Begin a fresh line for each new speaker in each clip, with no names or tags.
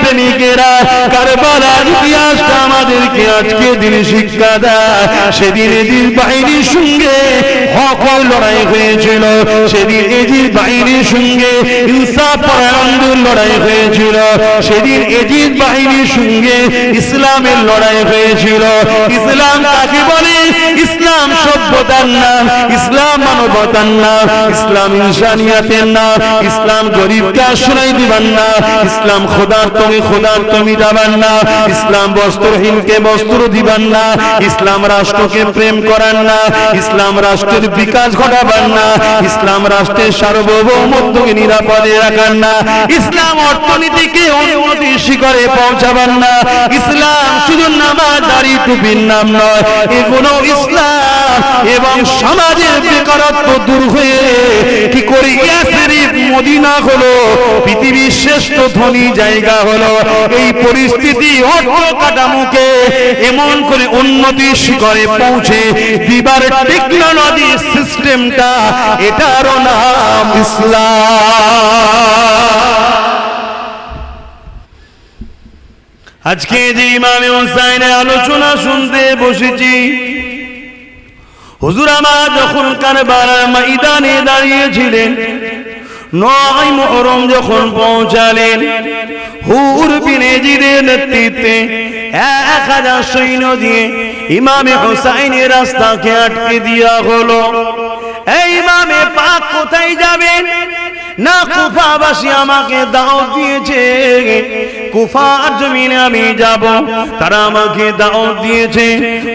প্রেমিকেরা কারবালার ইতিহাসটা আমাদেরকে আজকে দিনে শিক্ষা দেয়। সেদিন এজিদ বাহিনীর সঙ্গে হকের লড়াই হয়েছিল, সেদিন এজিদ বাহিনীর সঙ্গে ইনসাফ পরায়ণদের লড়াই হয়েছিল, সেদিন এজিদ বাহিনীর সঙ্গে ইসলামের লড়াই হয়েছিল। ইসলাম কাকে বলে? ইসলাম সভ্যতার নাম, ইসলাম মানবতার নাম, ইসলাম ইনসানিয়াতের নাম, ইসলাম গরিবকে আশ্রয় দিবার না, ইসলাম খোদার তুমি যাবার না, ইসলাম বস্ত্রহীনকে বস্ত্র দিবার না, ইসলাম রাষ্ট্রকে প্রেম করার না, ইসলাম রাষ্ট্রের বিকাশ ঘটাবার না, ইসলাম রাষ্ট্রের সার্বভৌমত্বকে নিরাপদে রাখার না, ইসলাম অর্থনীতিকে উন্নতির শিখরে পৌঁছাবার না, ইসলাম শুধু নামাজ দাড়ি টুপির নাম নয়, এগুলো ইসলাম এবং সমাজের বেকারত্ব দূর হয়ে কি করে ইয়াসরিব মদিনা হলো পৃথিবীর শ্রেষ্ঠ ধনী জায়গা হলো। এই পরিস্থিতি অর্থ কাঠামোকে এমন করে উন্নতির শিখরে পৌঁছে দিবার টেকনোলজি সিস্টেমটা, এটারও নাম ইসলাম। আজকে যে ইমামে হুসাইনের আলোচনা শুনতে বসেছি, হুজুর আমার যখন কারবালার ময়দানে দাঁড়িয়েছিলেন, 9 মুহররম যখন পৌঁছালেন, হুর বিন ইয়াজিদের নেতৃত্বে 1000 সৈন্য দিয়ে ইমামে হুসাইনের রাস্তাকে আটকে দেওয়া হলো। এই ইমামে পাক কোথায় যাবেন? না, কুফাবাসী আমাকে দাওয়াত দিয়েছে, কুফার জমিনে আমি যাব, তারা আমাকে দাওয়াত দিয়েছে।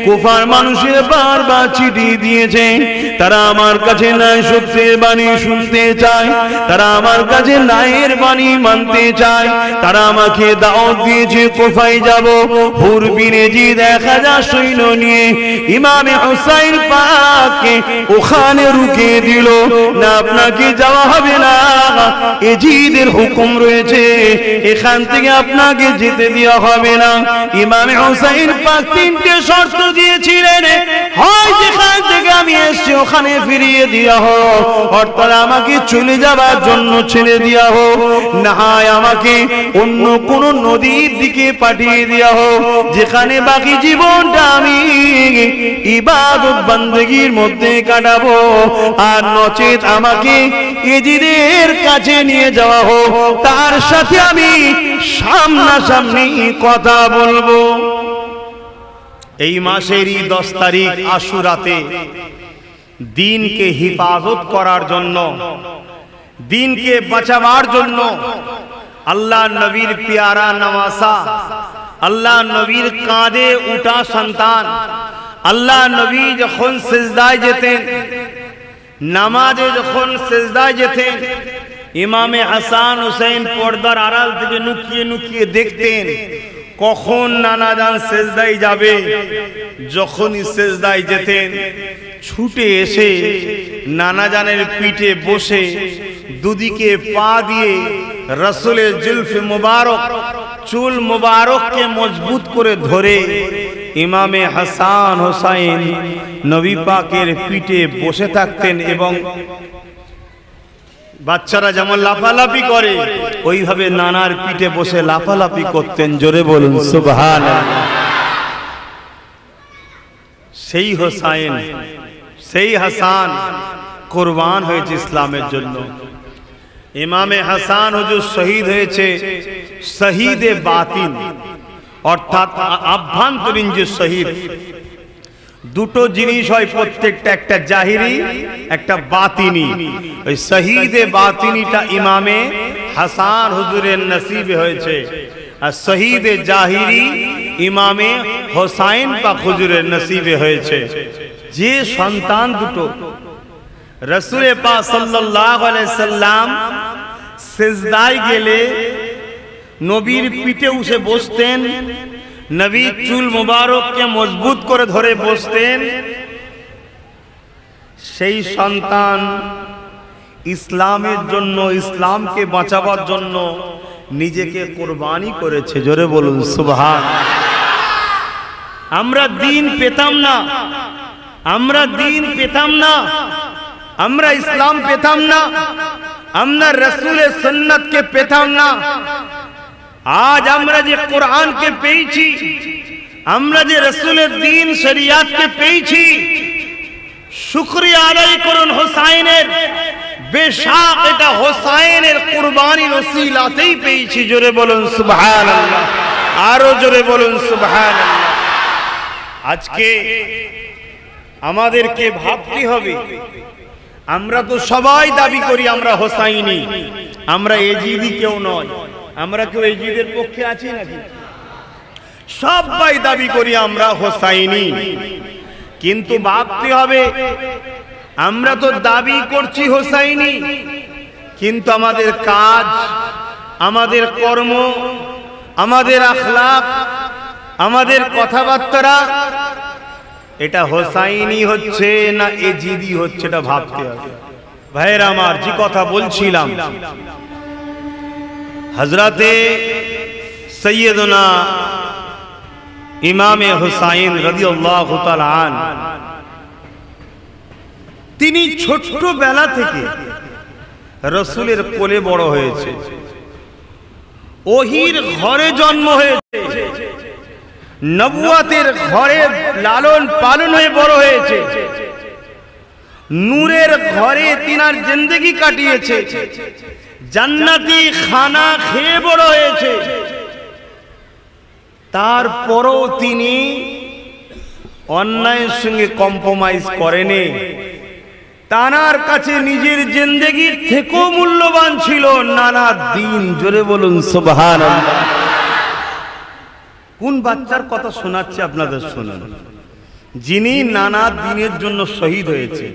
কুফার মানুষের বারবার চিঠি দিয়েছে, তারা আমার কাছে ন্যায় সত্যের বাণী শুনতে চায়, তারা আমার কাছে ন্যায়ের বাণী মানতে চায়, তারা আমাকে দাওয়াত দিয়েছে কুফায় যাব। হুর বিন ইয়াজিদ 1000 সৈন্য নিয়ে ইমামে হুসাইন পাককে ওখানে রুকে দিল, না আপনাকে যাওয়া হবে না, ইয়াজিদের হুকুম রয়েছে, এখান থেকে আপনাকে যেতে দেওয়া হবে না। ইমামে হুসাইন পাক 3টে শর্ত দিয়েছিলেন, হয় যেখান থেকে আমি এসেছি ওখানে ফিরিয়ে দেওয়া হোক, অর্থাৎ আমাকে চলে যাবার জন্য ছেড়ে দেওয়া হোক, না হয় আমাকে অন্য কোন নদীর দিকে পাঠিয়ে দেওয়া হোক, যেখানে বাকি জীবনটা আমি ইবাদত বান্দেগীর মধ্যে কাটাবো, আর নচেত আমাকে ইয়াজিদের কাছে নিয়ে যাওয়া হোক, তার সাথে আমি সামনাসামনি কথা বলবো। এই মাসেরই 10 তারিখ আশুরাতে দিনকে হিফাজত করার জন্য, দিনকে বাঁচাবার জন্য আল্লাহ নবীর প্যারা নওয়াসা, আল্লাহ নবীর কাঁধে উঠা সন্তান, আল্লাহ নবী যখন সিজদায় যেতেন, নামাজে যখন সিজদায় যেতেন, ইমামে হাসান হুসাইন পর্দার আড়াল থেকে লুকিয়ে লুকিয়ে দেখতেন কখন নানা জান সিজদায় যাবে। যখনই সিজদায় যেতেন, ছুটে এসে নানা জানের পিঠে বসে দুদিকে পা দিয়ে রাসূলের জুলফে মুবারক, চুল মুবারককে মজবুত করে ধরে ইমামে হাসান হুসাইন নবী পাকের পিঠে বসে থাকতেন, এবং বাচ্চারা যেমন লাফালাফি করে ওইভাবে নানার পিঠে বসে লাফালাফি করতেন। জোরে বলুন সুবহানাল্লাহ। সেই হুসাইন, সেই হাসান কুরবান হয়েছে ইসলামের জন্য। ইমামে হাসান হুজুর শহীদ হয়েছে শহীদে বাতিন, অর্থাৎ আভ্যন্তরীণ যে শহীদ। দুটো জিনিস হয় প্রত্যেকটা, একটা জাহিরি একটা বাতিনি। ওই শহীদে বাতিনিটা ইমামে হাসান হুজুরের নসিবে হয়েছে, আর শহীদে জাহিরি ইমামে হুসাইন পাক হুজুরের নসিবে হয়েছে। যে সন্তান দুটো রাসূল পাক সাল্লাল্লাহু আলাইহি সাল্লাম সিজদায় গেলে নবীর পিঠে উঠে বসতেন, নবী চুল মুবারককে মজবুত করে ধরে বসতেন, সেই সন্তান ইসলামের জন্য, ইসলামকে বাঁচাবার জন্য নিজেকে কুরবানি করেছে। জোরে বলুন সুবহানাল্লাহ। আমরা দিন পেতাম না, আমরা দিন পেতাম না, আমরা ইসলাম পেতাম না, আমরা রাসূলের সুন্নাতকে পেতাম না, আজ আমরা যে কোরআনকে পেয়েছি, আমরা যে রাসূলের দ্বীন শরিয়াতকে পেয়েছি, শুকরিয়া আদায় করুন হোসাইনের। বেশক এটা হোসাইনের কুরবানির ওসিলাতেই পেয়েছি। জোরে বলুন সুবহানাল্লাহ, আরো জোরে বলুন সুবহানাল্লাহ। আজকে আমাদেরকে ভাবতে হবে, আমরা তো সবাই দাবি করি আমরা হোসাইনি, আমরা এজিদি কেউ নয়। আমরা কেউ এজিদের পক্ষে আছি নাকি? সবাই দাবি করি আমরা হোসাইনি, কিন্তু ভাবতে হবে আমরা তো দাবি করছি হোসাইনি, কিন্তু আমাদের কাজ, আমাদের কর্ম, আমাদের আখলাক, আমাদের কথাবার্তা এটা হোসাইনি হচ্ছে না এজিদি হচ্ছে, এটা ভাবতে হবে। ভাইয়েরা আমার, যে কথা বলছিলাম, হযরতে সৈয়দনা ইমামে হুসাইন রাদিয়াল্লাহু তাআলা আনহু, তিনি ছোট্টবেলা থেকে রাসূলের কোলে বড় হয়েছে, ওহির ঘরে জন্ম হয়েছে, নবুয়তের ঘরে লালন পালন হয়ে বড় হয়েছে, নূরের ঘরে তিনার জিন্দেগি কাটিয়েছে, জান্নাতি খানা খেয়ে বড় হয়েছে। তারপরও তিনি অন্যায়ের সঙ্গে কম্প্রোমাইজ করেনি। তানার কাছে নিজের জিন্দেগির থেকেও মূল্যবান ছিল নানা দিন। জোরে বলুন সুবহানাল্লাহ। কোন বাচ্চার কথা শোনাচ্ছে আপনাদের? শুনুন, যিনি নানা দিনের জন্য শহীদ হয়েছে,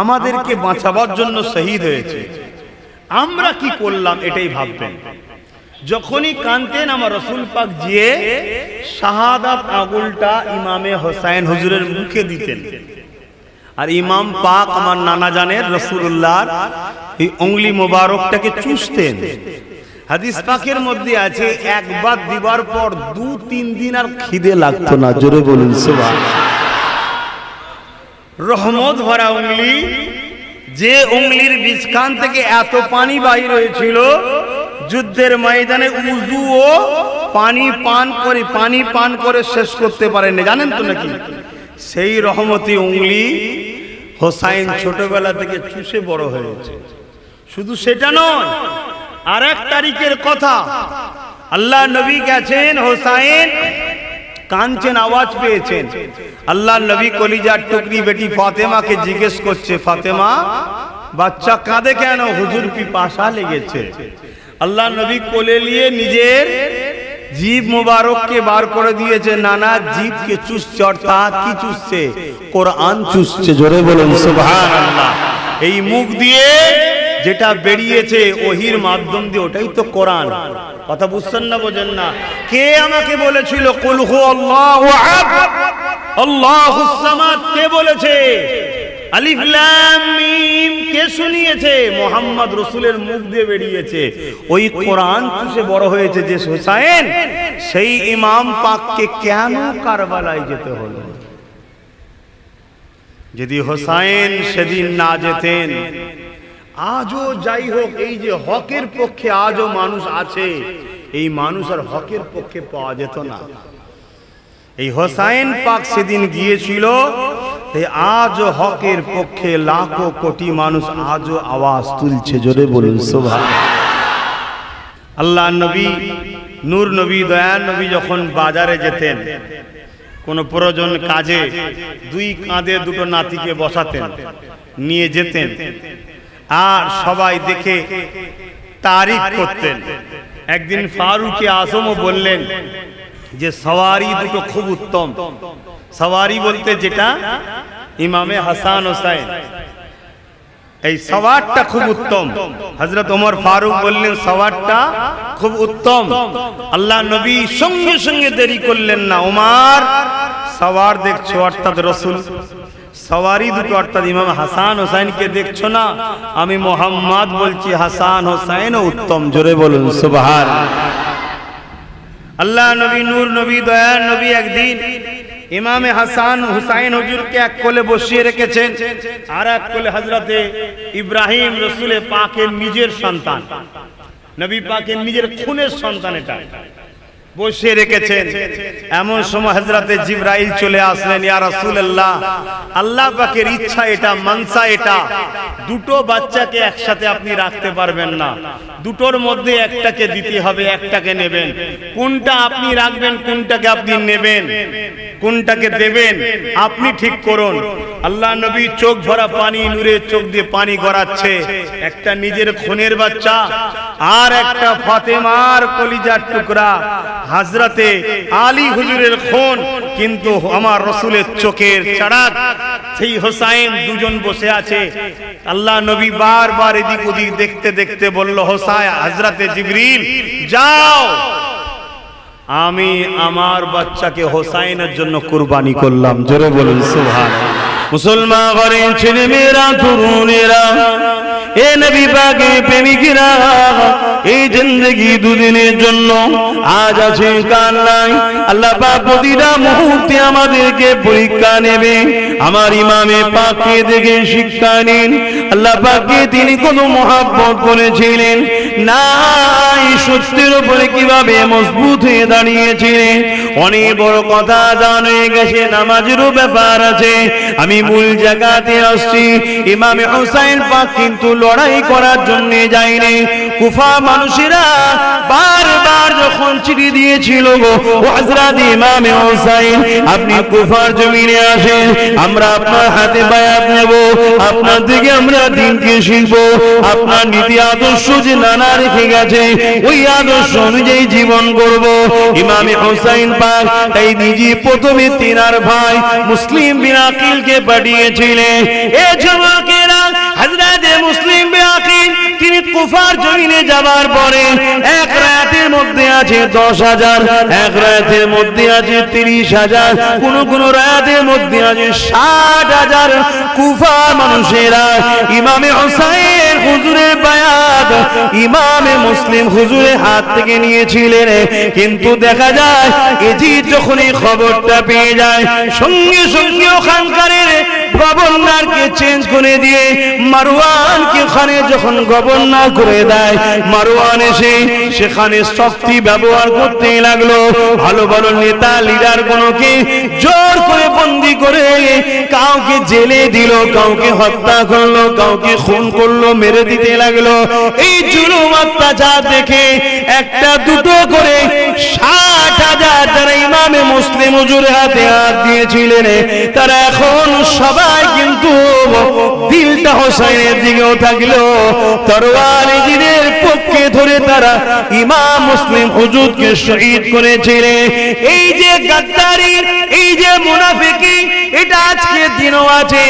আমাদেরকে বাঁচাবার জন্য শহীদ হয়েছে। আমরা কি করলাম এটাই ভাববেন। যখনই কানতেন আমার রাসূল পাক জিয়ে শাহাদাত আঙুলটা ইমামে হোসাইন হুজুরের মুখে দিতেন, আর ইমাম পাক আমার নানা জানের রাসূলুল্লাহর এই উঙ্গলি মোবারকটাকে চুষতেন। হাদিস পাকের মধ্যে আছে একবার দিবার পর 2-3 দিন আর খিদে লাগতো না। জোরে বলুন সুবহানাল্লাহ। রহমত ভরা উঙ্গলি, যে উঙ্গলির বীজখান থেকে এত পানি বাইর হয়েছিল, যুদ্ধের ময়দানে উযু ও পানি পান করে শেষ করতে পারেননি, জানেন তো নাকি? সেই রহমতি উঙ্গলি হোসাইন ছোটবেলা থেকে চুষে বড় হয়েছে। শুধু সেটা নয়, আর এক তারিখের কথা, আল্লাহ নবী গেছেন, হোসাইন কাঁদছেন, আওয়াজ পেয়েছেন। আল্লাহ নবী কলিজার টুকরি বেটি ফাতেমাকে জিজ্ঞেস করছে, ফাতেমা বাচ্চা কাঁদে কেন? হুজুর পিপাসা লেগেছে। আল্লাহ নবী কোলে নিয়ে নিজের জিভ মুবারককে বার করে দিয়েছে, নানা জিভকে চুষছে। অর্থাৎ কি চুষছে? কোরআন চুষছে। জোরে বলুন সুবহানাল্লাহ। এই মুখ দিয়ে যেটা বেরিয়েছে ওহির মাধ্যম দিয়ে, ওটাই তো কোরআন। কথা বুঝছেন না, বোঝেন না? কে আমাকে বলেছিল কুল হু আল্লাহু আহাদ আল্লাহুস সামাদ? কে বলেছে? আলিফ লাম মিম কে শুনিয়েছে? মুহাম্মদ রাসূলের মুখ দিয়ে বেরিয়েছে। ওই কোরআন চুষে বড় হয়েছে যে হোসাইন, সেই ইমাম পাককে কেন কারবালায় যেতে হলো? যদি হোসাইন সেদিন না যেতেন, আজও যাই হোক, এই যে হকের পক্ষে আজও মানুষ আছে, এই মানুষ আর হকের পক্ষে পাওয়া যেত না। এই হোসাইন পাক সেদিন গিয়েছিল, আজও হকের পক্ষে লাখো কোটি মানুষ আজও আওয়াজ তুলছে। জোরে বলুন সুবহানাল্লাহ। আল্লাহ নবী, নূর নবী, দয়ার নবী যখন বাজারে যেতেন কোন প্রয়োজন কাজে, দুই কাঁধে দুটো নাতিকে বসাতেন, নিয়ে যেতেন, আর সবাই দেখে তারিফ করতেন। একদিন ফারুক আজমও বললেন যে সওয়ারি দুটো খুব উত্তম। সওয়ারি বলতে যেটা ইমামে হাসান হোসাইন, এই সওয়ারটা খুব উত্তম। হযরত ওমর ফারুক বললেন সওয়ারটা খুব উত্তম। আল্লাহ নবী সঙ্গে সঙ্গে দেরি করলেন না, ওমর সওয়ার দেখছো অর্থাৎ রাসূল, সওয়ারি দুটো অর্থাৎ ইমাম হাসান হোসাইনকে দেখছো না? আমি মুহাম্মদ বলছি হাসান হোসাইনও উত্তম। জোরে বলুন সুবহানাল্লাহ। আল্লাহ নবী, নূর নবী, দয়ার নবী একদিন ইমামে হাসান হুসাইন হুজুরকে এক কোলে বসিয়ে রেখেছেন, আর এক কোলে হযরতে ইব্রাহিম রাসূলে পাকের নিজের সন্তান নবী পাকের নিজের খুনের সন্তান এটা বসিয়ে রেখেছেন। এমন সময় হযরতে জিবরাইল চলে আসলেন, ইয়া রাসূলুল্লাহ, আল্লাহ পাকের ইচ্ছা এটা, মানসা এটা, দুটো বাচ্চাকে একসাথে আপনি রাখতে পারবেন না, দুটোর মধ্যে একটাকে দিতে হবে, একটাকে নেবেন। কোনটা আপনি রাখবেন, কোনটাকে আপনি নেবেন, কোনটাকে দেবেন আপনি ঠিক করুন। আল্লাহ নবী চোখ ভরা পানি, নূরে চোখ দিয়ে পানি গড়াচ্ছে। একটা নিজের খুনের বাচ্চা আর একটা ফাতেমার কলিজার টুকরা হযরতে আলী হুজুরের খুন, কিন্তু আমার রাসূলের চোখের চারাক সেই হোসাইন দুজন বসে আছে। আল্লাহ নবী বারবার এদিক ওদিক দেখতে দেখতে বলল, হোসাইন, হযরতে জিবরিল, যাও, আমি আমার বাচ্চাকে হোসাইনের জন্য কুরবানি করলাম। জোরে বলুন সুবহানাল্লাহ। মুসলমান ঘরের ছেলে মেয়েরা, তরুণেরা, এ নবী পাকের প্রেমিকেরা, এই জিন্দেগি দুদিনের জন্য, আজ আছে কাল নাই। আল্লাহ পাক প্রতিটা মুহূর্তে আমাদেরকে পরীক্ষা নেবে। আমার ইমামে পাককে দেখে শিক্ষা নিন। আল্লাহ পাককে তিনি কত মহব্বত করেছিলেন, নাই সত্যের উপরে কিভাবে মজবুত হয়ে দাঁড়িয়েছিলেন। অনেক বড় কথা জান হয়ে গেছে, নামাজেরও ব্যাপার আছে। আমি মূল জায়গাতে আসছি। ইমামে হুসাইন পাক কিন্তু লড়াই করার জন্য যায়নি। কুফা মানুষেরা বারবার যখন চিঠি দিয়েছিল, ও হযরত ইমামে হুসাইন, আপনি কুফার জমিনে আসেন, আমরা আপনার হাতে বায়াত নেব, আপনার থেকে আমরা দ্বীনকে শিখব, আপনার নীতি আদর্শ যে নানা রেখে গেছে ওই আদর্শ অনুযায়ী জীবন করব। ইমামে হুসাইন পাক তাই নিজে প্রথমে তিনার ভাই মুসলিম বিন আকিলকে পাঠিয়েছিলেন। এ যুবকেরা, হযরত মুসলিম বিন আকিল তিনি কুফার জমিনে যাবার পরে এক রাতের মধ্যে আছে 10,000, এক রাতের মধ্যে আছে 30,000, কোন রাতের মধ্যে আছে 60,000 কুফা মানুষেরা ইমামে হুসাইন হুজুরের বায়াত ইমামে মুসলিম হুজুরের হাত থেকে নিয়েছিলেন। কিন্তু দেখা যায় এজিদ যখন এই খবরটা পেয়ে যায়, সঙ্গে সঙ্গে ওখানকারের গভর্নরকে চেঞ্জ করে দিয়ে মারওয়ানকে ওখানে যখন গভর্নর করে দেয়, মারওয়ান এসে সেখানে শক্তি ব্যবহার করতে লাগলো। ভালো ভালো নেতা লিডার গুলোকে জোর করে বন্দি করে কাউকে জেলে দিল, কাউকে হত্যা করলো, কাউকে খুন করলো, মেরে দিতে লাগলো। এই জুলুম অত্যাচার দেখে একটা দুটো করে 60,000 যারা ইমামে মুসলিম হুজুরের হাতে হাত দিয়েছিলেন, তারা এখন সবাই কিন্তু দিলটা হোসাইনের দিকেও থাকলো। তরোয়ার এজিদের পক্ষে ধরে তারা ইমাম মুসলিম হুজুরকে শহীদ করেছিলেন। এই যে গাদ্দারি, এই যে মুনাফিকি, এটা আজকের দিনও আছে।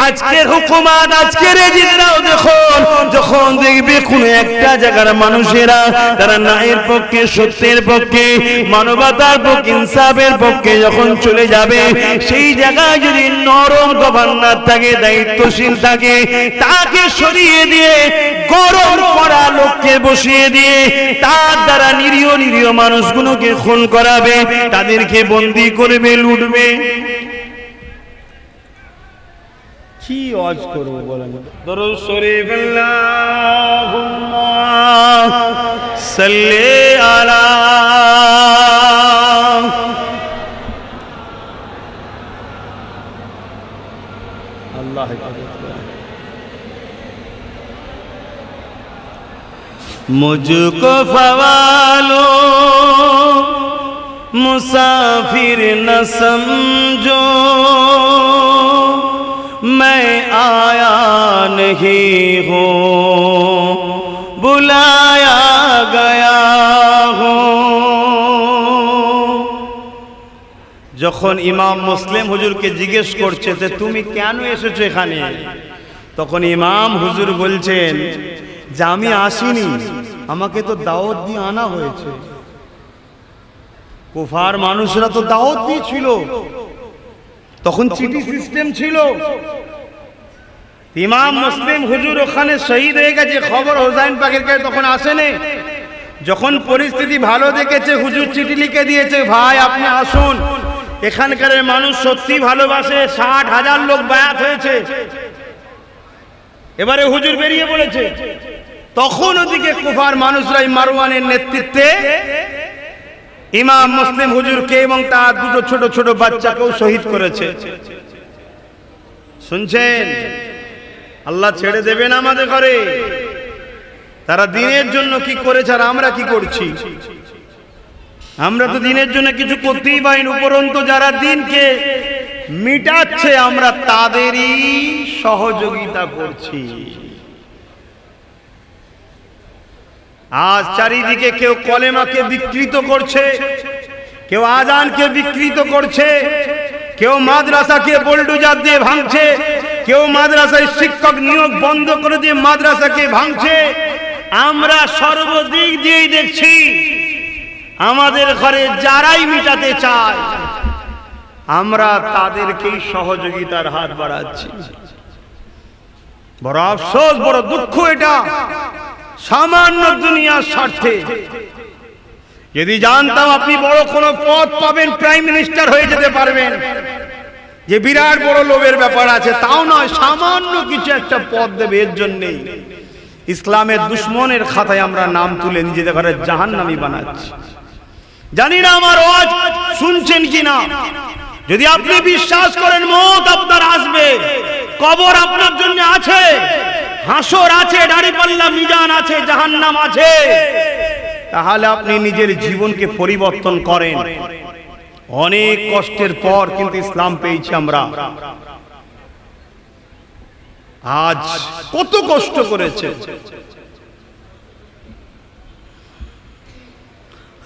আজকের হুকুমত, আজকের এজিদরাও দেখুন, যখন দেখবে কোন একটা জায়গার মানুষেরা তারা ন্যায়ের পক্ষে, সত্যের পক্ষে, মানবতার পক্ষে, ইনসাফের পক্ষে যখন চলে যাবে, সেই জায়গায় যদি নরম গভর্নর থাকে, দায়িত্বশীল থাকে, তাকে সরিয়ে দিয়ে গরম করা লোককে বসিয়ে দিয়ে তার দ্বারা নিরীহ নিরীহ মানুষগুলোকে খুন করাবে, তাদেরকে বন্দী করবে, লুটবে। কি ওয়াজ করব বলেন? দরুদ শরীফ আল্লাহুম্মা সাল্লি আলা আল্লাহ। मुझको फवालो मुसाफिर न समझो, मैं आया नहीं हूँ, बुलाया गया हूँ। যখন ইমাম মুসলিম হুজুরকে জিজ্ঞেস করছে যে তুমি কেন এসেছো এখানে, তখন ইমাম হুজুর বলছেন যে আমি আসিনি, আমাকে তো দাওয়াত দিয়ে আনা হয়েছে। কুফার মানুষরা তো দাওয়াত দিয়েছিল, তখন চিঠি সিস্টেম ছিল। ইমাম মুসলিম হুজুর ওখানে শহীদ হয়ে গেছে, খবর হোসাইন পাকের কাছে তখন আসেনি। যখন পরিস্থিতি ভালো দেখেছে, হুজুর চিঠি লিখে দিয়েছে, ভাই আপনি আসুন, এখানকার মানুষ সত্যি ভালোবাসে, 60,000 লোক বায়াত হয়েছে। এবারে হুজুর বেরিয়ে পড়েছে, তখন ওদিকে কুফার মানুষরাই মারওয়ানের নেতৃত্বে ইমাম মুসলিম হুজুরকে এবং তার দুটো ছোট ছোট বাচ্চাকেও শহীদ করেছে। শুনছেন? আল্লাহ ছেড়ে দেবেন আমাদের ঘরে? তারা দিনের জন্য কি করেছে আর আমরা কি করছি? আমরা তো দিনের জন্য কিছু করতেই পারিনি, উপরন্তু যারা দিনকে মিটাচ্ছে আমরা তাদেরই সহযোগিতা করছি। আজ চারিদিকে কেউ কলেমাকে বিকৃত করছে, কেউ আজানকে বিকৃত করছে, কেউ মাদ্রাসাকে বুলডোজার দিয়ে ভাঙছে, কেউ মাদ্রাসায় শিক্ষক নিয়োগ বন্ধ করে দিয়ে মাদ্রাসাকে ভাঙছে। আমরা সর্বদিক দিয়েই দেখছি আমাদের ঘরে যারাই মিটাতে চায় আমরা তাদেরকেই সহযোগিতার হাত বাড়াচ্ছি। বড় আফসোস, বড় দুঃখ এটা। সামান্য দুনিয়ার স্বার্থে যদি জানতাম আপনি বড় কোনো পদ পাবেন, প্রাইম মিনিস্টার হয়ে যেতে পারবেন, যে বিরাট বড় লোভের ব্যাপার আছে, তাও নয়, সামান্য কিছু একটা পদ দেবে, এর জন্যেই ইসলামের দুশ্মনের খাতায় আমরা নাম তুলে নিজেদের ঘরে জাহান্নামী বানাচ্ছি। জানি না আমার আওয়াজ শুনছেন কিনা। যদি আপনি বিশ্বাস করেন মওত আপনার আসবে, কবর আপনার জন্য আছে, হাসর আছে, দাঁড়িপাল্লা মিজান আছে, জাহান্নাম আছে, তাহলে আপনি নিজের জীবনকে পরিবর্তন করেন। অনেক কষ্টের পর কিন্তু ইসলাম পেয়েছি আমরা। আজ কত কষ্ট করেছে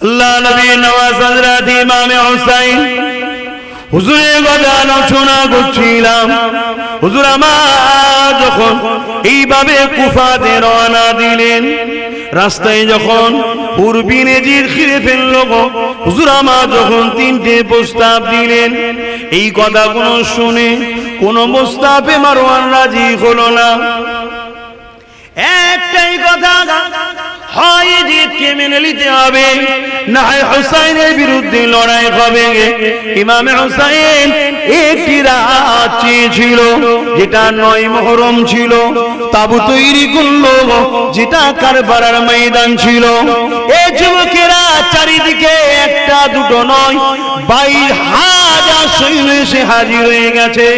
আল্লাহ নবী নওয়াজ হযরত ইমাম হুসাইন হুজুরের কথা আলোচনা করছিলাম। হুজুর আমার যখন এইভাবে কুফাতে রওনা দিলেন, রাস্তায় যখন পূর্বী নেজির ঘিরে ফেলল, হুজুর আমার যখন তিনটে প্রস্তাব দিলেন, এই কথাগুলো শুনে কোন প্রস্তাবে মারওয়ান রাজি হলো না। একটাই কথা, হয় জিদকে মেনে নিতে হবে, না হয় হুসাইনের বিরুদ্ধে লড়াই হবে। ইমাম হুসাইন একটি রাত চেয়েছিল, যেটা 9 মুহররম ছিল, তাবু তৈরি করলো, যেটা কারবালার ময়দান ছিল। এই যুবকেরা চারিদিকে একটা দুটো নয়, 22,000 সৈন্য এসে হাজির হয়ে গেছে।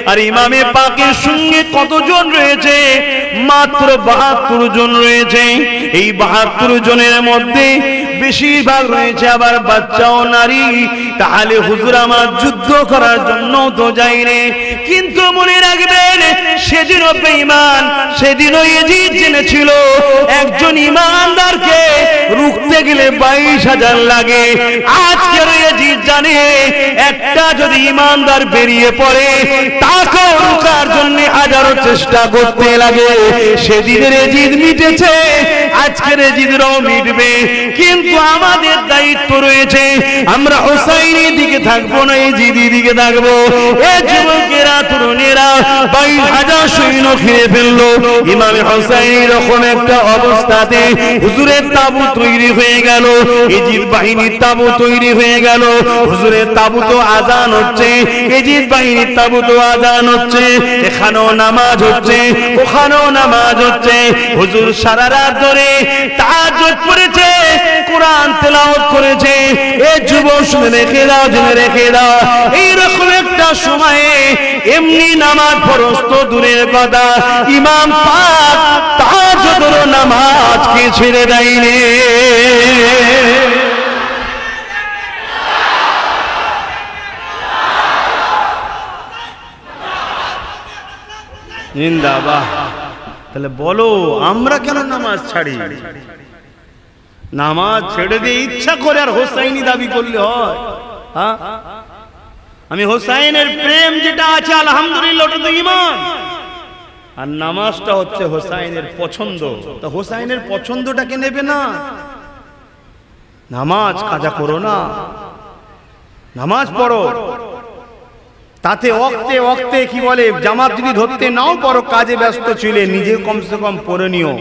আর ইমামে পাকের সঙ্গে কতজন রয়েছে? মাত্র 72 জন রয়েছে। এই 72 জনের মধ্যে বেশিরভাগ রয়েছে আবার বাচ্চা ও নারী। তাহলে হুজুর আমার যুদ্ধ করার জন্য তো যায়নি, কিন্তু মনে রাখবেন সেদিনও বেঈমান, সেদিনও ইয়াজিদ জেনেছিল একজন ইমানদারকে রুখতে গেলে 22,000 লাগে। আজকের ইয়াজিদ জানে একটা যদি ইমানদার বেরিয়ে পড়ে তাকে রুখার জন্য হাজারো চেষ্টা করতে লাগে। সেদিনের ইয়াজিদ মিটেছে, আজকের ইয়াজিদরাও মিটবে, কিন্তু আমাদের দায়িত্ব রয়েছে আমরা হুসাইনের দিকে থাকবো না, ইয়াজিদের দিকে থাকবো। এই যুবকেরা তরুণেরা 22,000 সৈন্য ঘিরে ফেললো। ইমাম হুসাইন এরকম একটা অবস্থাতে হুজুরের তাবু তৈরি হয়ে গেল, ইয়াজিদ বাহিনীর তাবু তৈরি হয়ে গেল। হুজুরের তাবুতে আযান হচ্ছে, ইয়াজিদ বাহিনীর তাবুতে আযান হচ্ছে, এখানেও নামাজ হচ্ছে, ওখানেও নামাজ হচ্ছে। হুজুর সারা রাত ধরে তাহাজ্জুদ পড়েছে, কোরআন তেলাওয়াত করেছে। এই যুবক শুনে রেখে দাও, জেনে রেখে দাও, এইরকম একটা সময়ে এমনি নামাজ ফরজ তো দূরের কথা, ইমাম পাক তাহাজ্জুদের নামাজকে ছেড়ে দেয়নি। জিন্দাবাদ। তাহলে বলো আমরা কেন নামাজ ছাড়ি? নামাজ ছেড়ে দিয়ে ইচ্ছা করে আর হোসাইনি দাবি করলে হয়? হ্যাঁ, আমি হোসাইনের প্রেম যেটা আছে আলহামদুলিল্লাহ ওটা তো ঈমান, আর নামাজটা হচ্ছে হোসাইনের পছন্দ। তা হোসাইনের পছন্দটাকে নেবে না, নামাজ কাজা করো না, নামাজ পড়ো। তাতে ওক্তে ওক্তে কি বলে, জামাত যদি ধরতে নাও পড়ো, কাজে ব্যস্ত ছিলে, নিজে কমসে কম পড়ে নিও,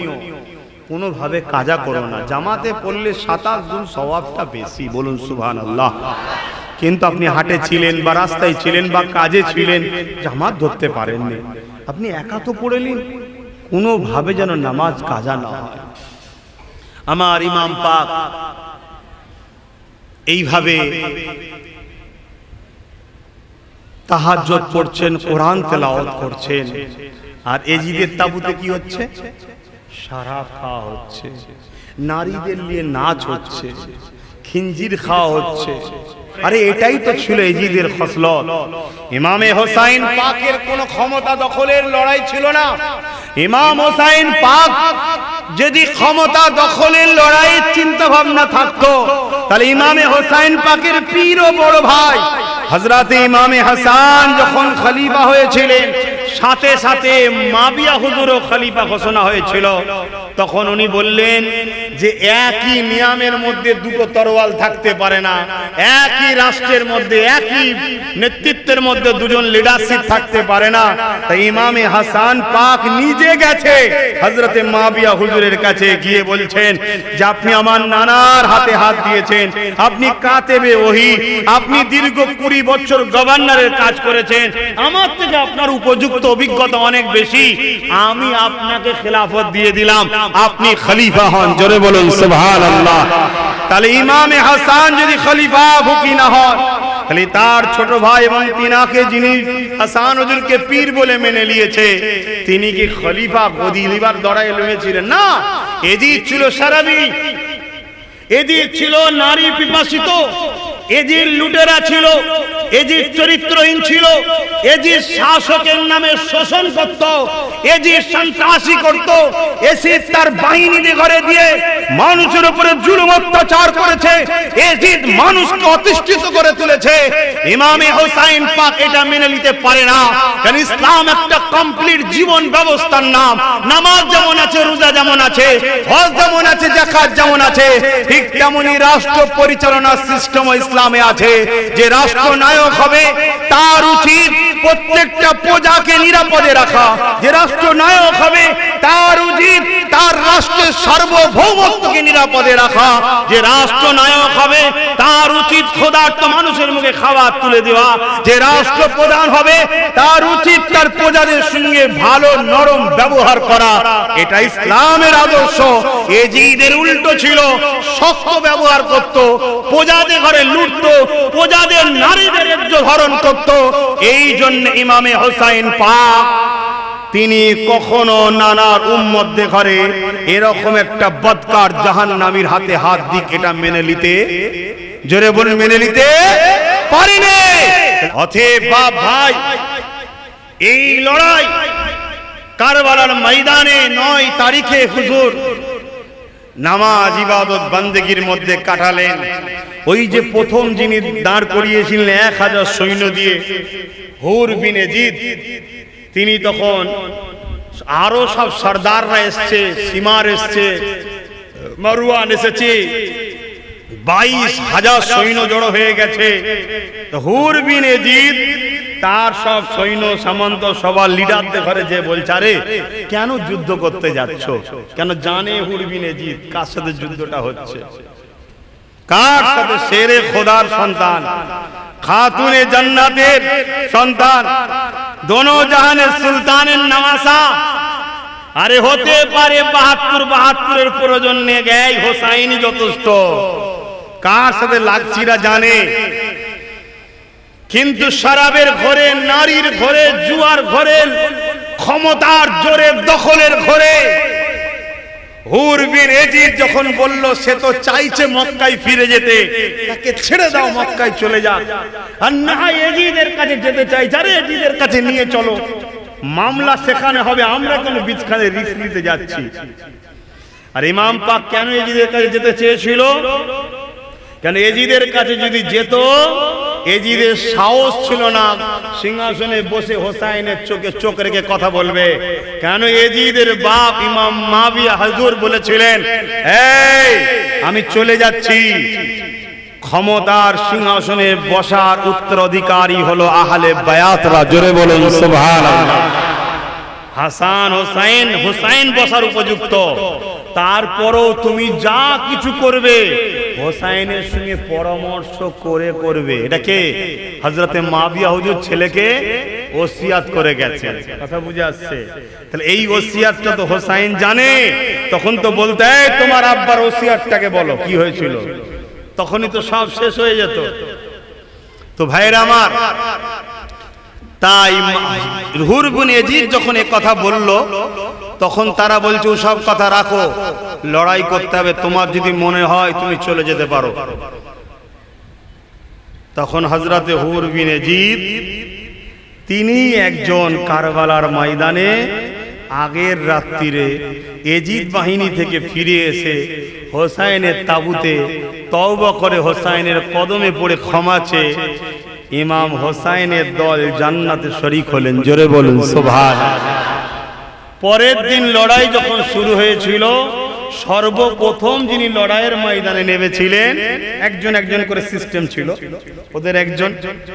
কোনোভাবে কাজা করো না। জামাতে পড়লে 27 গুণ সওয়াবটা বেশি, বলুন সুবহানাল্লাহ। কিন্তু আপনি হাটে ছিলেন বা রাস্তায় ছিলেন বা কাজে ছিলেন, জামাত ধরতে পারেননি, আপনি একা তো পড়ে নিন, কোনোভাবে যেন নামাজ কাজা না হয়। আমার ইমাম পাক এইভাবে তাহাজ্জুদ পড়ছেন, কোরআন তেলাওয়াত করছেন, আর এজিদের তাবুতে কি হচ্ছে? শরাব খাওয়া হচ্ছে, নারীদের নিয়ে নাচ হচ্ছে, খিঞ্জির খাওয়া হচ্ছে। আরে এটাই তো ছিল এজিদের খসলত। ইমামে হোসাইন পাকের কোনো ক্ষমতা দখলের লড়াই ছিল না। ইমাম হোসাইন পাক যদি ক্ষমতা দখলের লড়াইয়ের চিন্তা ভাবনা থাকতো, তাহলে ইমামে হোসাইন পাকের পীর ও বড় ভাই হযরতে ইমামে হাসান যখন খলিফা হয়েছিলেন, সাথে সাথে মাবিয়া হুজুরও খলিফা ঘোষণা হয়েছিল। তখন উনি বললেন যে একই নিয়ামের মধ্যে দুটো তরোয়াল থাকতে পারে না, একই রাষ্ট্রের মধ্যে একই নেতৃত্বের মধ্যে দুজন লিডারশিপ থাকতে পারে না। তাই ইমামে হাসান পাক নিজে গেছে হযরতে মাবিয়া হুজুরের কাছে, গিয়ে বলছেন যে আপনি আমার নানার হাতে হাত দিয়েছেন, আপনি কাতেবে ওহী, আপনি দীর্ঘ 20 বছর গভর্নরের কাজ করেছেন, আমার থেকে আপনার উপযুক্ত অভিজ্ঞতা অনেক বেশি, আমি আপনাকে খেলাফত দিয়ে দিলাম, আপনি খলিফা হন। জোরে বলুন সুবহানাল্লাহ। তাহলে ইমামে হাসান যদি খলিফা ভুকি না হয়, তাহলে তার ছোট ভাই এবং তিনাকে যিনি হাসান হুজুরকে পীর বলে মেনে নিয়েছে, তিনি কি খলিফা গদি লিবার দড়ায় লড়েছিলেন? না, এজিদ ছিল সারাবি, এজিদ ছিল নারী পিপাসিত, এজিদ লুটেরা ছিল, এজিদ চরিত্রহীন ছিল, এজিদ শাসকের নামে শোষণ করত, এজিদ সন্ত্রাসী করত, এজিদ তার বাহিনীকে ঘরে দিয়ে মানুষের উপরে জুলুম অত্যাচার করেছে, এজিদ মানুষকে অতিষ্ঠিত করে তুলেছে। ইমামে হোসাইন পাক এটা মেনে নিতে পারে না, কারণ ইসলাম একটা কমপ্লিট জীবন ব্যবস্থার নাম। নামাজ যেমন আছে, রোজা যেমন আছে, হজ যেমন আছে, যাকাত যেমন আছে, ঠিক তেমনি রাষ্ট্র পরিচালনার সিস্টেম ইসলামে আছে। যে রাষ্ট্র নায়ক হবে তার উচিত প্রত্যেকটা প্রজাকে নিরাপদে রাখা, যে রাষ্ট্র নায়ক হবে তার উচিত তার রাষ্ট্রের সার্বভৌমত্বকে নিরাপদে রাখা, যে রাষ্ট্র নায়ক হবে তার উচিত ক্ষুধার্ত মানুষের মুখে খাবার তুলে দেওয়া, যে রাষ্ট্র প্রধান হবে তার উচিত তার প্রজাদের সঙ্গে ভালো নরম ব্যবহার করা। এটা ইসলামের আদর্শ। এজিদের উল্টো ছিল, শক্ত ব্যবহার করত, প্রজাদের ঘরে লুটতো, প্রজাদের নারীদের ইজ্জত হরণ করত। এই জন্য ইমামে হোসাইন পাক তিনি কখনো নানার উম্মতদের ঘরে এরকম একটা বদকার জাহান্নামীর হাতে হাত দিক এটা মেনে নিতে, জোরে বলে মেনে নিতে পারেনি। অতএব বাপ ভাই, এই লড়াই কারবালার ময়দানে 9 তারিখে হুজুর নামাজ ইবাদত বন্দেগীর মধ্যে কাটালেন। ওই যে প্রথম যিনি দাঁড় করিয়েছিলেন 1000 সৈন্য দিয়ে, হুর বিন এজিদ, তিনি তখন আরো সব সর্দাররা এসছে, সীমার এসছে, মারওয়ান এসেছে, 22,000 সৈন্য জড়ো হয়ে গেছে। তো হুর বিন এজিদ তার সব সৈন্য সামন্ত সবার লিডারদের ঘরে যে বলছে, আরে কেন যুদ্ধ করতে যাচ্ছ? কেন জানে হুর বিন এজিদ কার সাথে যুদ্ধটা হচ্ছে, কার সাথে? শেরে খোদার সন্তান, খাতুনে জান্নাতের সন্তান, দোনো জাহানের সুলতানের নওয়াসা। আরে হতে পারে 72-72 প্রয়োজন নিয়ে গেই হোসাইনি যথেষ্ট, কার সাথে লাগছিরা জানে। কিন্তু শরাবের ঘরে, নারীর ঘরে, জুয়ার ঘরে, ক্ষমতার জোরে দখলের ঘরে হুর বিন এজিদ যখন বলল সে তো চাইছে মক্কায় ফিরে যেতে, তাকে ছেড়ে দাও, মক্কায় চলে যাক। আর না এজিদের কাছে যেতে চাইছে, আরে এজিদের কাছে নিয়ে চলো, মামলা সেখানে হবে, আমরা কোনো বিচখানে রিস্ক নিতে যাচ্ছি। আর ইমাম পাক কেন এজিদের কাছে যেতে চেয়েছিল? কেন এজিদের কাছে যদি যেত, এজিদের সাহস ছিল না সিংহাসনে বসে হোসাইনের চোখে চোখ রেখে কথা বলবে। কেন এজিদের বাপ ইমাম মাবিয়া হুজুর বলেছিলেন, এই আমি চলে যাচ্ছি, ক্ষমতার সিংহাসনে বসার উত্তরাধিকারী হলো আহলে বায়াতরা। জোরে বলুন সুবহানাল্লাহ। হাসান হোসাইন, হোসাইন বসার উপযুক্ত, তারপরও তুমি যা কিছু করবে হোসাইনের সঙ্গে পরামর্শ করে করবে। এটা কে? হযরতে মাবিয়া হুজুর ছেলেকে ওসিয়াত করে গেছে। কথা বুঝে আসছে? তাহলে এই ওসিয়াতটা তো হোসাইন জানে, তখন তো বলতে এই তোমার আব্বার ওসিয়াতটাকে বলো কি হয়েছিল, তখনই তো সব শেষ হয়ে যেত। তো ভাইরা আমার, তাই হুর বিন ইয়াজিদ যখন এই কথা বলল, তখন তারা বলছে সব কথা রাখো, লড়াই করতে হবে, তোমার যদি মনে হয় তুমি চলে যেতে পারো। তখন হযরতে হুর বিন ইয়াজিদ তিনি একজন কারবালার ময়দানে আগের রাত্রিরে ইয়াজিদ বাহিনী থেকে ফিরে এসে হোসাইনের তাবুতে তওবা করে হোসাইনের কদমে পড়ে ক্ষমা চেয়ে ইমাম হোসাইনের দল জান্নাতে শরীক হলেন। জোরে বলুন সুবহানাল্লাহ। পরের দিন লড়াই যখন শুরু হয়েছিল, সর্বপ্রথম যিনি লড়াইয়ের ময়দানে নেমেছিলেন, একজন একজন করে সিস্টেম ছিল, ওদের একজন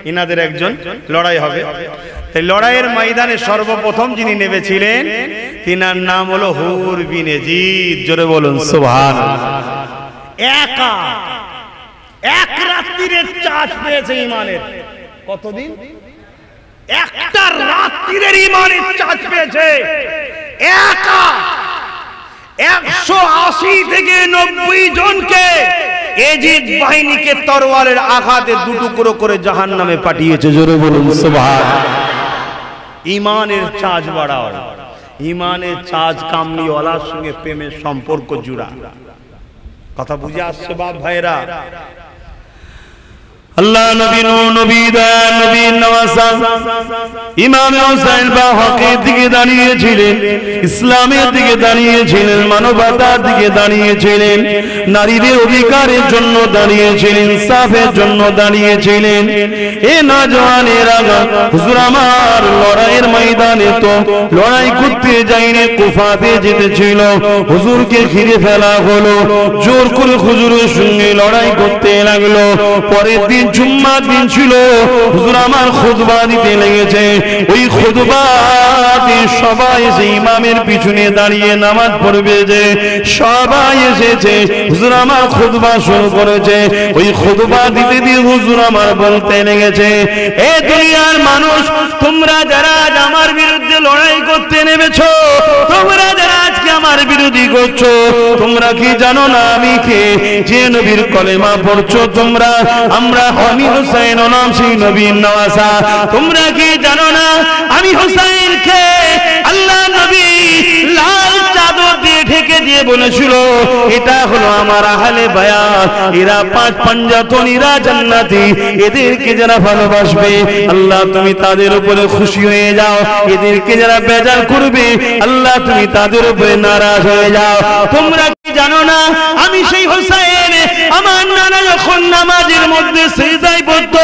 ইনাদের একজন লড়াই হবে। তাই লড়াইয়ের ময়দানে সর্বপ্রথম যিনি নেমেছিলেন তিনার নাম হলো হুর বিন ইয়াজিদ। জোরে বলুন সুবহানাল্লাহ। একা এক রাত্রির চাষ পেয়েছে ইমানের। কতদিন? একটা রাত্রির ইমানের চাষ পেয়েছে। একা 180 থেকে 90 জনকে ইয়াজিদ বাহিনীকে তরোয়ারের আঘাতে দুটুকরো করে জাহান্নামে পাঠিয়েছে। জোরে বলুন সুবহানাল্লাহ। ইমানের চার্জ বাড়াও, ইমানের চার্জ কামলিওয়ালার সঙ্গে প্রেমের সম্পর্ক জুড়া। কথা বুঝে আসছে বাপ ভাইরা? আল্লাহ নবী নবী দয়াল নবী নওয়াজা ইমাম হোসেন বা হকের দিকে দাঁড়িয়েছিলেন, ইসলামের দিকে দাঁড়িয়েছিলেন, মানবতার দিকে দাঁড়িয়েছিলেন, নারীদের অধিকারের জন্য দাঁড়িয়েছিলেন, ইনসাফের জন্য দাঁড়িয়েছিলেন। এ নওজওয়ানেরা হুজুর আমার লড়াইয়ের ময়দানে তো লড়াই করতে যায়নি, কুফাতে যেতেছিল। হুজুরকে ঘিরে ফেলা হলো, জোর করে হুজুরের সঙ্গে লড়াই করতে লাগলো। পরের দিন জুম্মার দিন ছিল, হুজুর আমার খুতবা দিতে লেগেছে। ওই খুতবাতে সবাই এসে ইমামের পিছনে দাঁড়িয়ে নামাজ পড়বে, যে সবাই এসেছে। হুজুর আমার খুতবা শুরু করেছে। ওই খুতবা দিতে দিয়ে হুজুর আমার বলতে লেগেছে, এ দুনিয়ার মানুষ, তোমরা যারা আমার বিরুদ্ধে লড়াই করতে নেমেছো, তোমরা যারা আজকে আমার বিরোধী করছো, তোমরা কি জানো না আমি কে? যে নবীর কলেমা পড়ছো তোমরা, আমরা আমি হোসেন নাম সেই নবীর নওয়াজা। তোমরা কি জানো না আমি হোসেন কে? আল্লাহ নবী লাল চাদর দিয়ে ঢেকে দিয়ে বলেছিল, এটা হলো আমার আহলে বায়াত, এরা 5 পাঞ্জাতন, এরা জান্নাতি, এদেরকে যারা ভালোবাসবে আল্লাহ তুমি তাদের উপরে খুশি হয়ে যাও, এদেরকে যারা বেজার করবে আল্লাহ তুমি তাদের উপরে নারাজ হয়ে যাও। তোমরা কি জানো না আমি সেই হোসেন? আমার নানা যখন নামাজের মধ্যে সিজদায় পড়তো,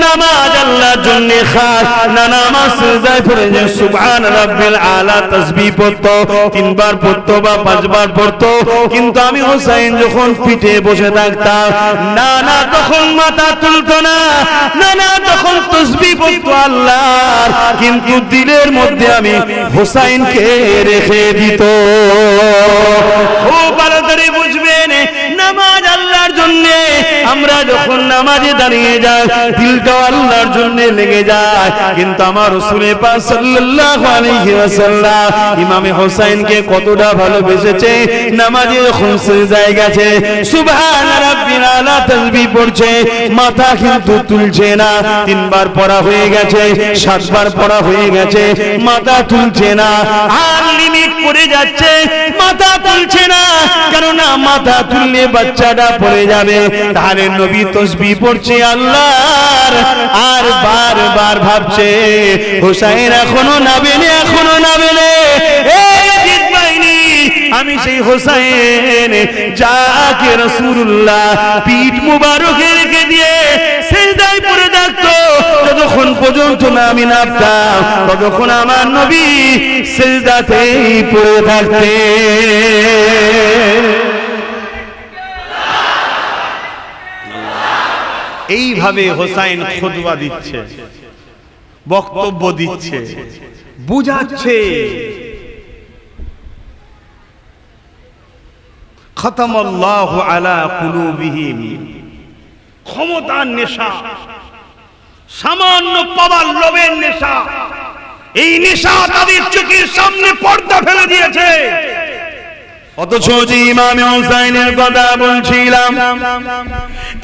নামাজ আল্লাহর জন্য খাস, নানা নামাজ সিজদায় পড়ে যে সুবহান রাব্বিল আলা তাসবিহ পড়তো, 3 বার পড়তো বা 5 বার পড়তো। কিন্তু আমি হোসেন যখন পিঠে বসে থাকতাম, নানা তখন মাথা তুলতো না, নানা তখন তাসবিহ পড়তো আল্লাহর, কিন্তু দিলের মধ্যে আমি হোসেনকে রেখে দিত। খুব ভালো করে বুঝবেন, নামাজ আল্লাহর জন্য। আমরা যখন নামাজে দাঁড়িয়ে যাই, দিলটা আল্লাহর জন্য লেগে যায়। কিন্তু আমার রাসূল পাক সাল্লাল্লাহু আলাইহি ওয়াসাল্লাম ইমামে হোসেনকে কতটা ভালোবেসেছে। নামাজে যখন সিজদায় গেছে, সুবহান রাব্বিল আলা তাসবিহ পড়ছে, মাথা কিন্তু তুলছে না। 3 বার পড়া হয়ে গেছে, 7 বার পড়া হয়ে গেছে, মাথা তুলছে না। আর লিমিট পড়ে যাচ্ছে, মাথা তুলছে না, কেননা মাথা তুললে বাচ্চাটা পড়ে যাবে। তাহলে নবী তাসবিহ পড়ছে আল্লাহর, আর বারবার ভাবছে হোসেন এখনো নাবেলে, এখনো নাবেলে। এই বাহিনী, আমি সেই হোসেন যাকে রাসূলুল্লাহ পিঠ মুবারকে রেখে দিয়ে সিজদায় পড়ে থাকতো, যতক্ষণ পর্যন্ত না আমি নামতাম ততক্ষণ আমার নবী সিজদাতেই পড়ে থাকতেন। এইভাবে হোসেন খুতবা দিচ্ছে, বক্তব্য দিচ্ছে, বুঝাচ্ছে। খাতামাল্লাহু আলা কুলুবিহিম, ক্ষমতার নেশা, সামান্য পাওয়ার লোভের নেশা, এই নেশা তাদের চোখের সামনে পর্দা ফেলে দিয়েছে। অথচ যে ইমাম হুসাইনের কথা বলছিলাম,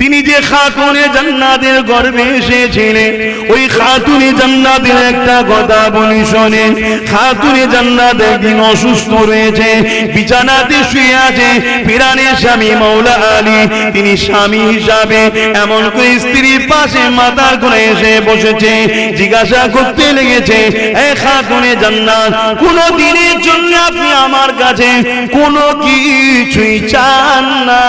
তিনি যে খাতুনে জান্নাতের গর্ভে এসেছিলেন, ওই খাতুনে জান্নাতের একটা কথা বলি শোনেন। খাতুনে জান্নাত একদিন অসুস্থ রয়েছে, বিছানাতে শুয়ে আছে। পিরানের স্বামী মাওলা আলী, তিনি স্বামী হিসাবে এমন করে স্ত্রীর পাশে মাথার করে এসে বসেছে। জিজ্ঞাসা করতে লেগেছে, এ খাতুনে জান্নাত, কোন দিনের জন্য আপনি আমার কাছে কোন কিছুই চান না?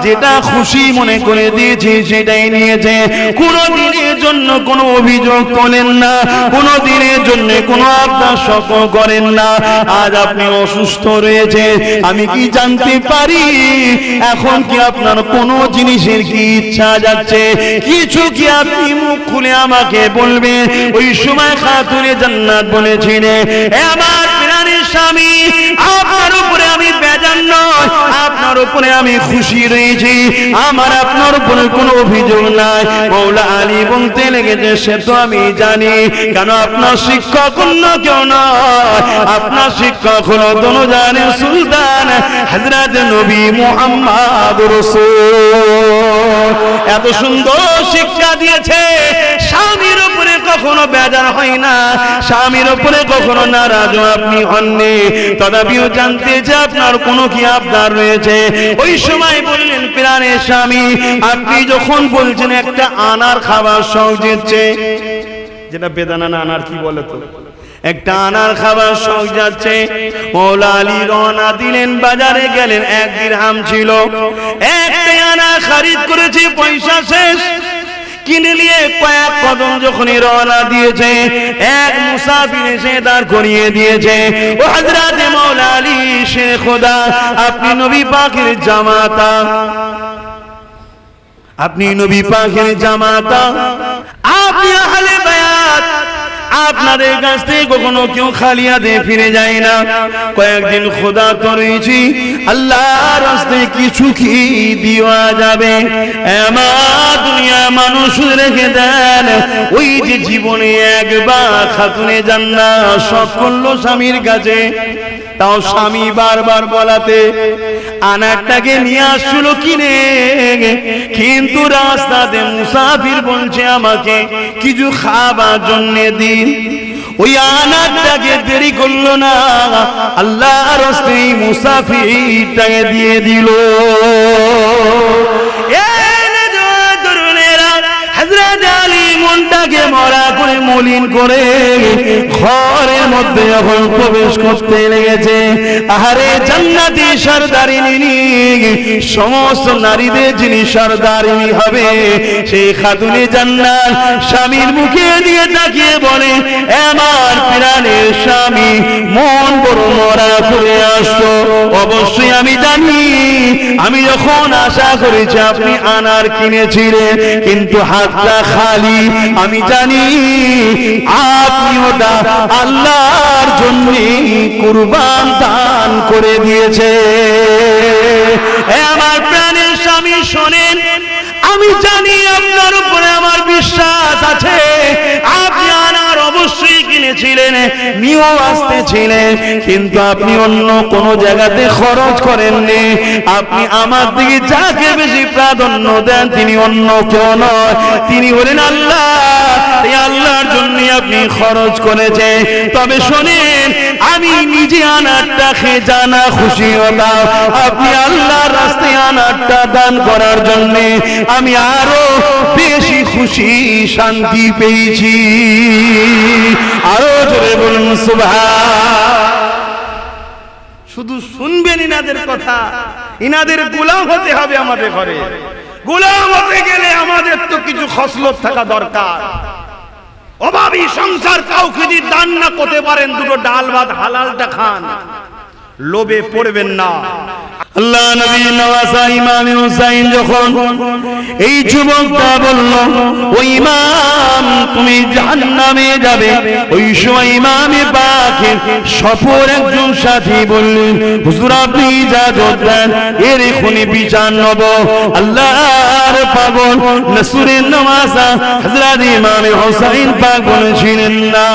যেটা খুশি মনে করে দিয়েছি সেটাই নিয়েছে। কোন দিনের জন্য কোনো অভিযোগ তোলেন না, কোন দিনের জন্য কোনো আবদার শখ করেন না। আজ আপনি অসুস্থ রয়েছে, আমি কি জানতে পারি এখন কি আপনার কোনো জিনিসের কি ইচ্ছা যাচ্ছে? কিছু কি আপনি মুখ খুলে আমাকে বলবেন? ওই সময় খাতুনে জান্নাত বলেছিলেন, এ আমার প্রাণের স্বামী, আপনার উপরে আমি বেজার নয়, আপনার উপরে আমি খুশি রয়েছি, আমার আপনার উপরে কোনো অভিযোগ নাই। মাওলা আলী বলতে লেগেছে, সে তো আমি জানি, কেন আপনার শিক্ষক অন্য কেউ নয়, আপনার শিক্ষক হলো দোনোজানের সুলতান হযরত নবী মুহাম্মদ রাসূল। এত সুন্দর শিক্ষা দিয়েছে, স্বামীর উপরে কখনো বেজার হয় না, স্বামীর উপরে কখনো নারাজ আপনি হননি। তথাপিও জানতে যে আপনার কোনো কি আবদার রয়েছে। ওই সময় বললেন, প্রাণের স্বামী, আপনি যখন বলছেন একটা আনার খাবার শখ যাচ্ছে, যেটা বেদানা না আনার কি বলে তো, একটা আনার খাবার শখ যাচ্ছে। মাওলা আলী রওনা দিলেন, বাজারে গেলেন, 1 দিরহাম ছিল, একটা আনা খরিদ করেছে, পয়সা শেষ। কিনে নিয়ে কয়েক কদম যখনই রওনা দিয়েছে, এক মুসাফির এসে দাঁড় করিয়ে দিয়েছে। ও হযরত মাওলা আলী শেখ খোদা, আপনি নবী পাকের জামাতা, আপনি নবী পাকের জামাতা, আপনি আহলে বায়াত, আপনাদের কাছ থেকে কখনো কেউ খালি হাতে ফিরে যায় না। কয়েকদিন খোদা তো রয়েছি, আল্লাহর রাস্তায় কিছু কি দেওয়া যাবে? আমার দুনিয়া মানুষ রেখে দেন, ওই যে জীবনে একবার খাতুনে জান্নাত শখ করলো স্বামীর কাছে, তাও স্বামী বারবার বলাতে আনারটাকে নিয়ে আসলো কিনে, কিন্তু রাস্তাতে মুসাফির বলছে আমাকে কিছু খাবার জন্য দিন। ওই আনারটাকে দেরি করলো না, আল্লাহর রাস্তায় মুসাফিরটাকে দিয়ে দিল। হযরত আলী মনটাকে মরা করে মলিন করে ঘরের মধ্যে যখন প্রবেশ করতে লেগেছে, আহারে জান্নাতি সরদারিনী, সমস্ত নারীদের যিনি সরদারিনী হবে, সেই খাতুনে জান্নাত স্বামীর মুখে দিয়ে তাকিয়ে বলে, আমার প্রাণের স্বামী, মন বড় মরা করে আসছো। অবশ্যই আমি জানি, আমি যখন আশা করেছি আপনি আনার কিনেছিলেন, কিন্তু হাতটা খালি, আমি জানি আপনি ওটা আল্লাহর জন্য কুরবান দান করে দিয়েছে। আমার প্রাণের স্বামী শোনেন, আমি জানি আপনার উপরে আমার বিশ্বাস আছে, আপনি আনার অবশ্যই কিনেছিলেন, নিয়েও আসতেছিলেন, কিন্তু আপনি অন্য কোন জায়গাতে খরচ করেননি। আপনি আমার দিকে যাকে বেশি প্রাধান্য দেন, তিনি অন্য কেউ নয়, তিনি হলেন আল্লাহ। এই আল্লাহর জন্য আপনি খরচ করেছে। তবে শোনেন, আমি নিজে আনারটা খেয়ে জানা খুশি হলাম, আপনি আল্লাহর রাস্তায় আনারটা দান করার জন্য আমি আরো বেশি খুশি, শান্তি পেয়েছি। আরো জোরে বলুন সুবহান। শুধু শুনবেন ইনাদের কথা, ইনাদের গোলাম হতে হবে আমাদের ঘরে। গোলাম হতে গেলে আমাদের তো কিছু খসলত থাকা দরকার। অভাবী সংসার কাউকে যদি দান না করতে পারেন, দুটো ডাল ভাত হালালটা খান, লোভে পড়বেন না। আল্লাহ নবী নওয়াজা ইমাম হুসাইন যখন এই যুবকটা বলল, ও ইমাম তুমি জাহান্নামে যাবে, ওই সময় ইমামে পাকের সফর একজন সাথী বললেন, হুজুর আপনি ইজাজত দেন, এর এখনই বিচার নেব। আল্লাহর পাগল রাসূলের নওয়াজা হযরত ইমাম হুসাইন পাক বলেছিলেন, না,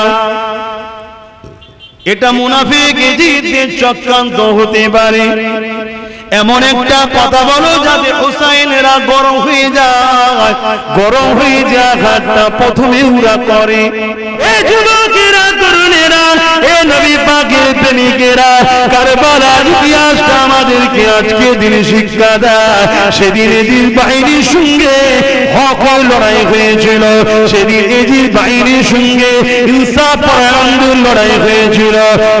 এটা মুনাফিক এজিদের চক্রান্ত হতে পারে। এমন একটা কথা বলো যাতে হুসাইনেরা গরম হয়ে যায়, গরম হয়ে যায় হাতটা প্রথমে উড়া করে। এ যুবকেরা, তরুণেরা, এ নবী পাকের প্রেমিকেরা, কারবালার ইতিহাসটা আমাদেরকে আজকে দিনে শিক্ষা দেয়। সেদিন এজিদ বাহিনীর সঙ্গে হক লড়াই হয়েছিল, সেদিন এজিদ বাহিনীর সঙ্গে ইনসাফ পরায়ণদের লড়াই হয়েছিল,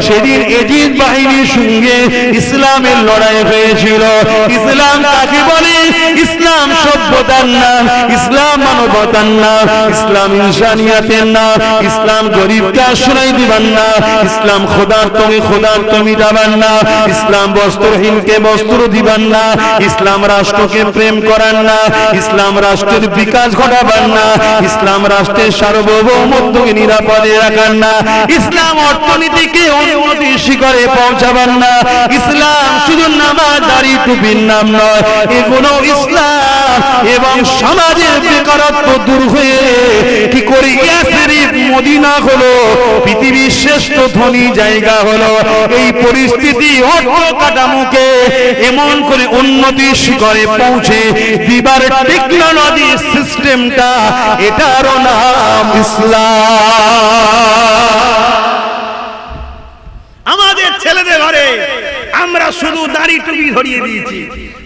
সেদিন এজিদ বাহিনীর সঙ্গে ইসলামের লড়াই হয়েছিল। ইসলাম কাকে বলে? ইসলাম সভ্যতার নাম, ইসলাম মানবতার নাম, ইসলাম ইনসানিয়াতের নাম, ইসলাম গরিবকে আশ্রয় দিবার না, ইসলাম খোদার মিটাবার না, ইসলাম বস্ত্রহীনকে বস্ত্র দিবার না, ইসলাম রাষ্ট্রকে প্রেম করার না, ইসলাম রাষ্ট্রের বিকাশ ঘটাবার না, ইসলাম রাষ্ট্রের সার্বভৌমত্বকে নিরাপদে রাখার না, ইসলাম অর্থনীতিকে উন্নতির শিখরে পৌঁছাবার না, ইসলাম শুধু নামাজ দাড়ি টুপির নাম নয়, এগুলো ইসলাম এবং সমাজের বেকারত্ব দূর হয়ে কি করে ইয়াসরিব মদিনা হলো, পৃথিবীর শ্রেষ্ঠ ধনী জায়গা হলো। এই পরিস্থিতি অর্থ কাঠামোকে এমন করে উন্নতির শিখরে পৌঁছে দিবার টেকনোলজি সিস্টেমটা, এটারও নাম ইসলাম। আমাদের ছেলেদের ঘরে আমরা শুধু দাড়ি টুপি ধরিয়ে দিয়েছি,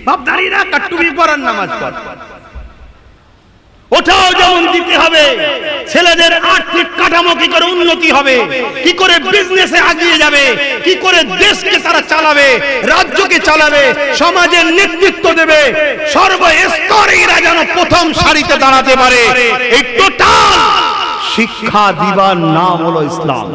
বাপ দাড়ি রাখ আর টুপি পরার নামাজ পড়, ওটাও যেমন দিতে হবে। ছেলেদের আর্থিক কাঠামো কি করে উন্নতি হবে, কি করে বিজনেসে এগিয়ে যাবে, কি করে দেশকে তারা চালাবে, রাজ্যকে চালাবে, সমাজের নেতৃত্ব দেবে, সর্বস্তরে এরা যেন প্রথম সারিতে দাঁড়াতে পারে, এই টোটাল শিক্ষা দিবার নাম হলো ইসলাম।